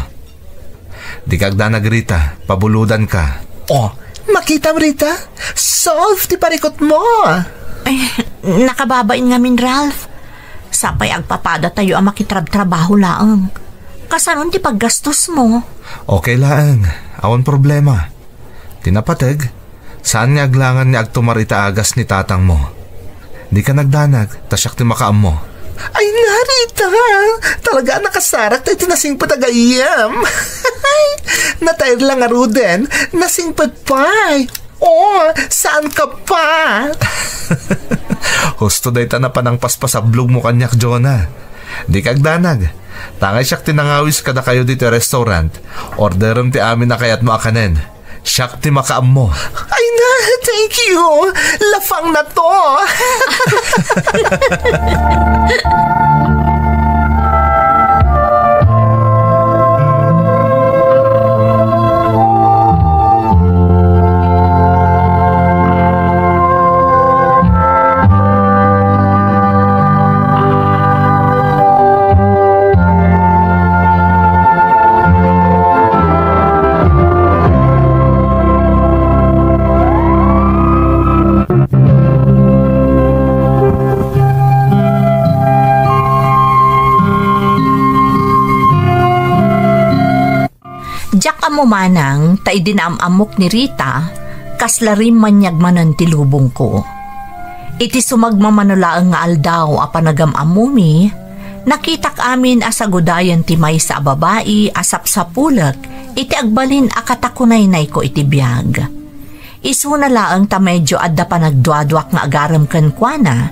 Di kagda nagrita, pabuludan ka. Oh, makita mo Rita? Solve ti parikot mo. Ay, nakababain nga min, Ralph. Sapay agpapada tayo ang makitrab-trabaho laang. Kasanon ti paggastos mo? Okay lang, awan problema. Tinapateg, saan nga aglangan ni agtumarita agas ni tatang mo? Di ka nagdanag, tasyak ti makaam mo. Ay narita, talaga nakasarak tayo tinasing patagayam. Natayr lang nga Ruden, nasingpad pa. Oh, saan ka pa? Husto day ta na panang paspasablog mo kanyak, Jonah. Di kagdanag. Tangay siyak tinangawis kada kayo dito restaurant. Orderan ti amin na kayat mo akanen. Siyak ti makaam mo. Ay na, thank you. Lafang na to. Diyak amo manang, tay dinamamok ni Rita, kaslarim manyagmanan ti lubong ko. Iti sumagmamanulaang nga aldaw a panagam-amumi, nakitak amin asagudayan ti may sa babae asap sa pulak, iti agbalin akatakunay-nay ko iti biyag. Isuna laang ta medyo adda pa nagduadwak nga agaram kankwana,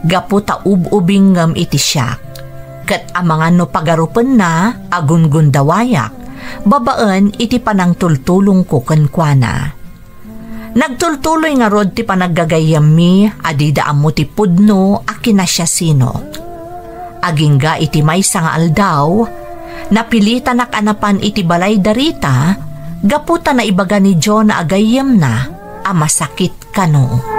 gapu ta ububingam iti siyak. Kat amangan no pagarupan na, agun-gun dawayak, babaan iti panang tultulong ko kankwana. Nagtultuloy nga rod ti panaggagayam mi, adida amo ti pudno, akin na siya sino. Agingga iti maysa nga aldaw, napilita nakanapan iti balay darita, gaputa na ibaga ni John na agayam na, masakit kano.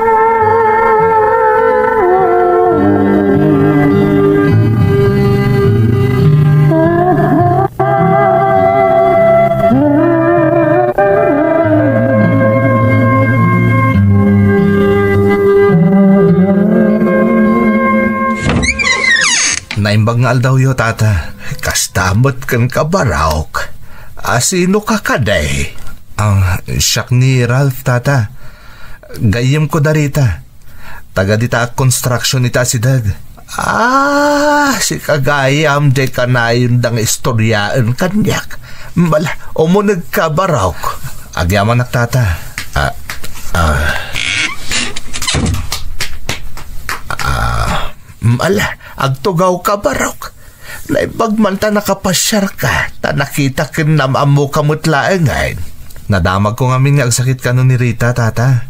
Naimbag nga aldaw yo, tata. Kastamot kan kabarawk. Asino ka kaday? Ang siyak ni Ralph, tata. Gayem ko darita. Taga dita construction ita si Dag. Si kagayam de kanayon dang istoryaan kanyak. Bala, umunag ka barawk. Agyaman nak, tata. Agtugaw ka barok. Naibagmanta nakapasyar ka. Ta nakita kin namamo kamutlaengain. Nadamag ko ngamin nga agsakit ka nun ni Rita, tata.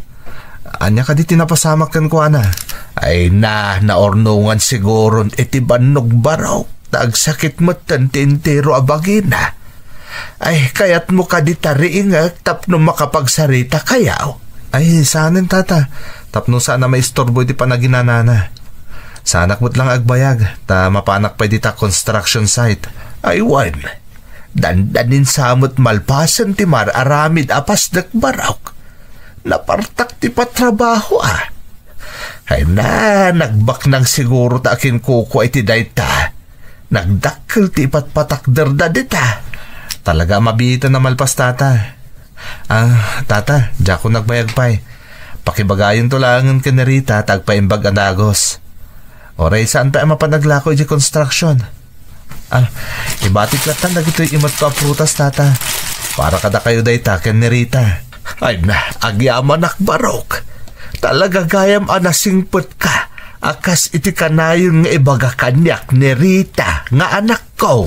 Anya ka di tinapasamak kan ko, ana. Ay naornungan siguro iti banog barok. Ta agsakit mo tantintero abagina. Ay kayat mo ka di tariingag tapno makapagsarita kayaw. Ay saanin, tata. Tapno sana maistorbo iti panaginanana. Sanak mo't lang agbayag, ta mapanak pa dita construction site. Ay wan, dandanin samot malpasan ti mar aramid apas dakbarawk. Napartak ti patrabaho Ay nagbak nang siguro ta akin kuko ay ti dayta. Nagdakkel ti patpatakder da dita. Talaga mabita na malpas tata. Tata, diya ko nagbayagpay. Pakibagayon to langan ka na Rita, tagpaimbag anagos. Oray, saan pa mapanaglako di construction? Ibatik latan na gito'y imot ko prutas tata. Para kada kayo day taken ni Rita. Ay na, agyaman akbarok. Talaga gayam anasingpot ka. Akas iti kanayon nga ibaga kanyak ni Rita nga anak ko.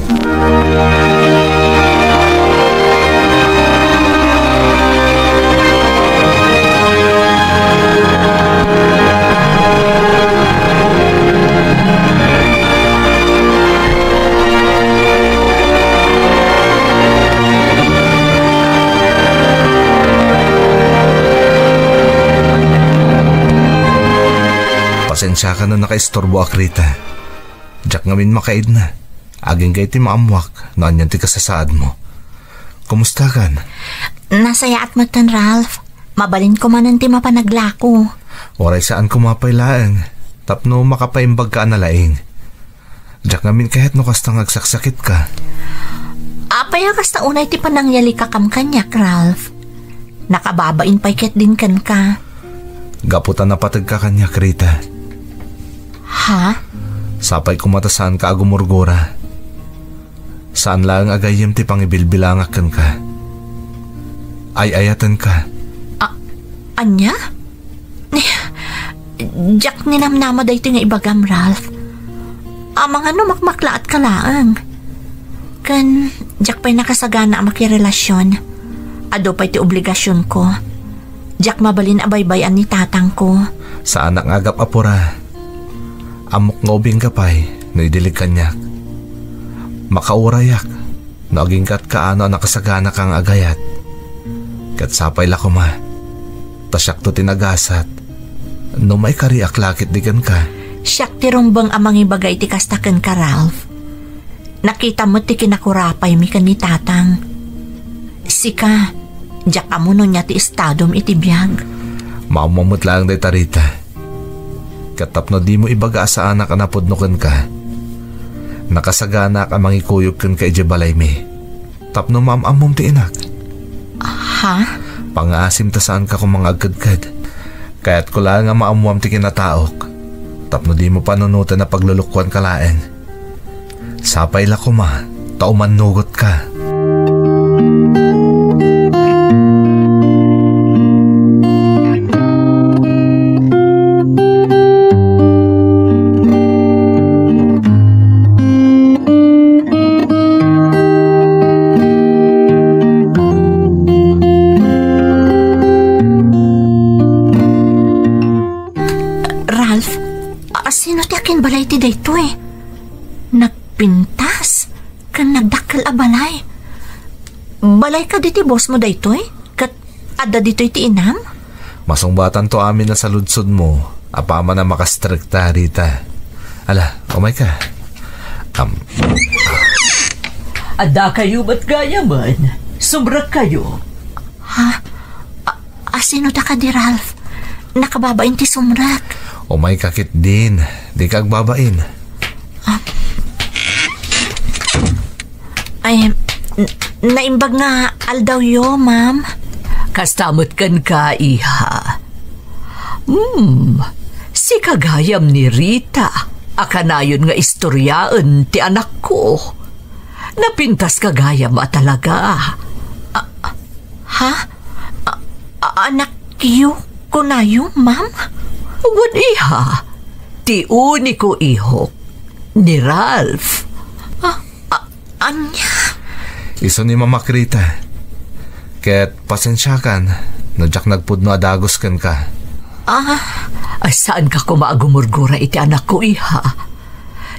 Pasensya ka na nakaistorbo ak Rita. Diyak ngamin makaid na. Aging gay ti maamwak na anyan ti kasasaad mo. Kumusta kan? Nasayaat mo tan, Ralph. Mabalin ko manan ti mapanaglako. Oray saan kumapaylaang. Tapno makapaimbag ka na laing. Diyak ngamin kahit no kastang agsaksakit ka. Apay kasta unay ti panangyali ka kam kanyak, Ralph. Nakababain pa'y ket din kan ka. Gaputan na patag ka kanyak, Rita. Ha? Sapay kumatasaan ka agumurgura. Saan lang agayim ti pangibilbilangakan ka. Ay-ayatan ka. Anya? Jack ninamnama dahi nga ibagam, Ralph. Amang makmaklaat ka laang. Kan, Jack pa'y nakasagana ang makirelasyon. Ado pa'y ti obligasyon ko. Jack mabalin abaybayan ni tatang ko. Sa anak agap apura. Amok nga ubing kapay, naidilig kanyak. Makaurayak, naaging kat kaano nakasagana kang agayat. Kat sapay lakuma, tasyak to tinagasat. No may kariak lakit digan ka. Siyak ti rumbang amang ibagay ti kastakan ka, Ralph. Nakita mo ti kinakurapay mi kan ni tatang. Sika, Jack amuno niya ti estadom iti biyag. Maumamot lang day Tarita. Katap na di mo ibaga sa anak anapodnokan ka. Nakasagana ka mangikuyog kan ka ijabalay mi. Tapno maamamom ti inak. Ha? Pangaasim ta saan ka kung mga agkadkad. Kaya't ko lang nga maamuam ti kinataok. Tapno di mo panunutan na paglulukwan ka laeng. Sapay la kuma, tauman nugot ka. Balay ti dayto nagpintas kan nagdakkel a balay. Balay ka diti boss mo dayto kat adda dito ti inam. Masungbatan to amin na sa ludsod mo. Apama na makastrikta Rita. Ala, umay ka. Adda kayo ba't gaya man? Sumrak kayo. Ha? Sino da ka di Ralph? Nakababain ti sumrak. Umay kakit din. Di kag babain. Naimbag nga aldaw yo, ma'am. Kastamot kan ka, iha. Si kagayam ni Rita. Akanayon nga istoryaan ti anak ko. Napintas kagayam talaga. Ha? Anak kiyo kunayo, ma'am? Wan iha, ti uniko ihok ni Ralph. Anya? Iso ni Mama Rita. Ket pasensya kan, nadyak nagpudno adagos kan ka. Saan ka kumaagumurgura iti anak ko iha?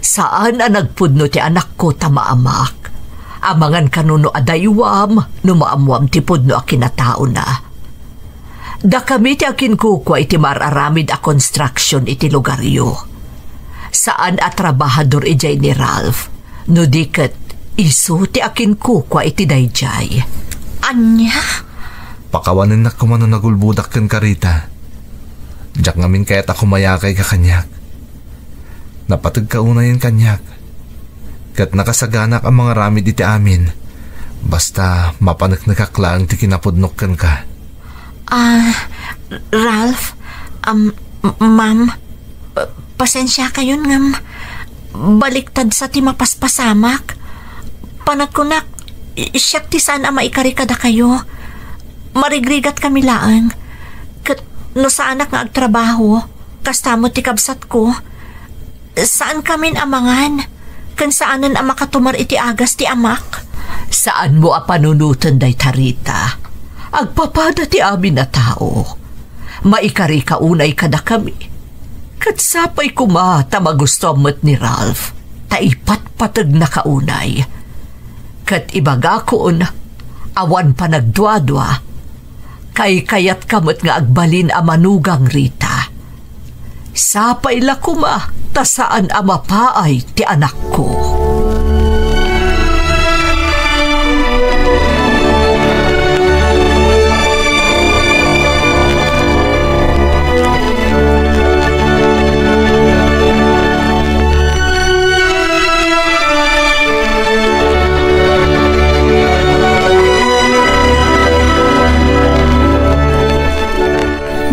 Saan nagpudno ti anak ko tamaamak? Amangan kanuno adaywam, numaamuam ti pudno a kinatao na. Da kami ti akin kukwa iti mararamid a construction iti lugaryo. Saan a trabahador ijay ni Ralph, no diket iso ti akin kukwa iti dayjay. Anya? Pakawanin na kumano nagulbudak kan Rita. Diyak ngamin kaya't ako mayakay ka kanyak. Napatag ka una yung kanyak. Kat nakasaganak ang mga ramid iti amin. Basta mapanagnagaklaan ti kinapudnok ka. Ralph, ma'am, pasensya kayo ngam baliktad sa ti mapaspasamak. Panagkunak, siyak ti saan maikari kada kayo. Marigrigat kami laang. Kat no saan nga agtrabaho, kastamo ti kabsat ko. Saan kamin amangan? Kan saanan ang makatumar iti agas ti amak? Saan mo panunutan day tarita? Agpapada ti amin na tao. Maikari ka unay kada kami. Kat sapay kumata magusto amat ni Ralph. Taipat-patag na kaunay. Kat ibaga koon, awan pa nagdwa-dwa. Kay kayat kamot nga agbalin a manugang Rita. Sapay la kuma, tasaan ama paay ti anak ko.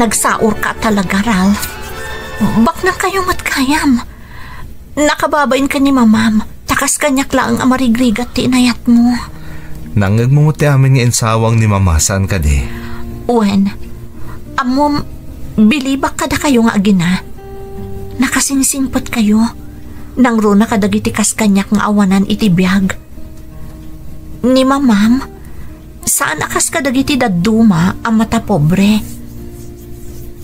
Nagsaur ka talaga, Ralph. Bak na kayo matkayam. Nakababain ka ni mamam. Takas kanyak lang ang marigrigat ti inayat mo. Nangagmumuti amin nga insawang ni mama. Saan ka di? Uwen, amom, bilibak kada kayo nga agina. Nakasingsingpot kayo. Nang runa kadagiti kas kanyak nga awanan iti biyag. Ni mamam, saan akas kadagiti daduma ang mata pobre?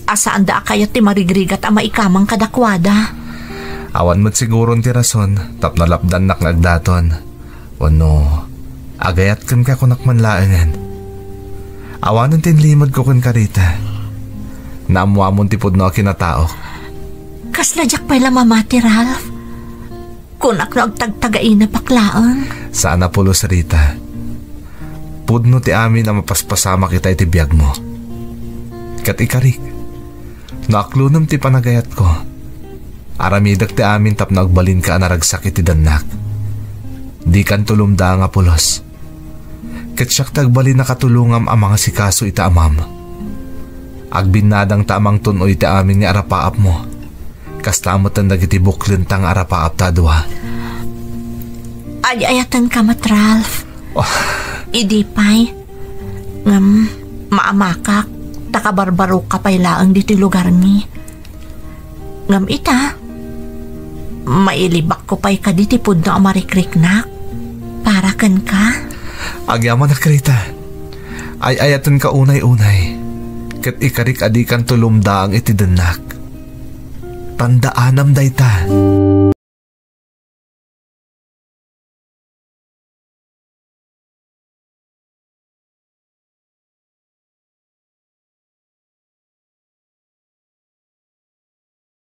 Asaan da kayat ti marigrigat ang maikamang kadakwada? Awan mo't siguro ti rason, tapnalapdan nak nagdaton. Wano, agayat kan ka kunak manlaangan. Awanan tin limod ko kun karita. Naamuamon ti pudno kinatao. Kasladyak pala mamati, Ralph. Kunak na agtagtagain na paklaan. Sana pulos Rita. Pudno ti amin ang mapaspasama kita iti biyag mo. Kat ikarik. Naaklunam ti panagayat ko. Aramidak ti amin tap nagbalin ka anaragsak iti danak. Di kan tulumda nga pulos. Ket siyak tagbalin na katulungam ang mga sikaso ita amam. Agbinadang taamang tunoy iti amin ni arapaap mo. Kastamot ang nagiti buklin tang arapaap ta dua. Ayatan ka mat, Ralph. Idipay. Maamakak. Takabarbaro ka pailaang diti lugar ni. Ngam ita, mailibak ko pa'y ka diti pudno ang marikriknak. Para kan ka? Agyaman na Rita. Ay ayatan ka unay-unay. Kat ikarik adikan tulumda ang itidanak. Tandaanam dayta.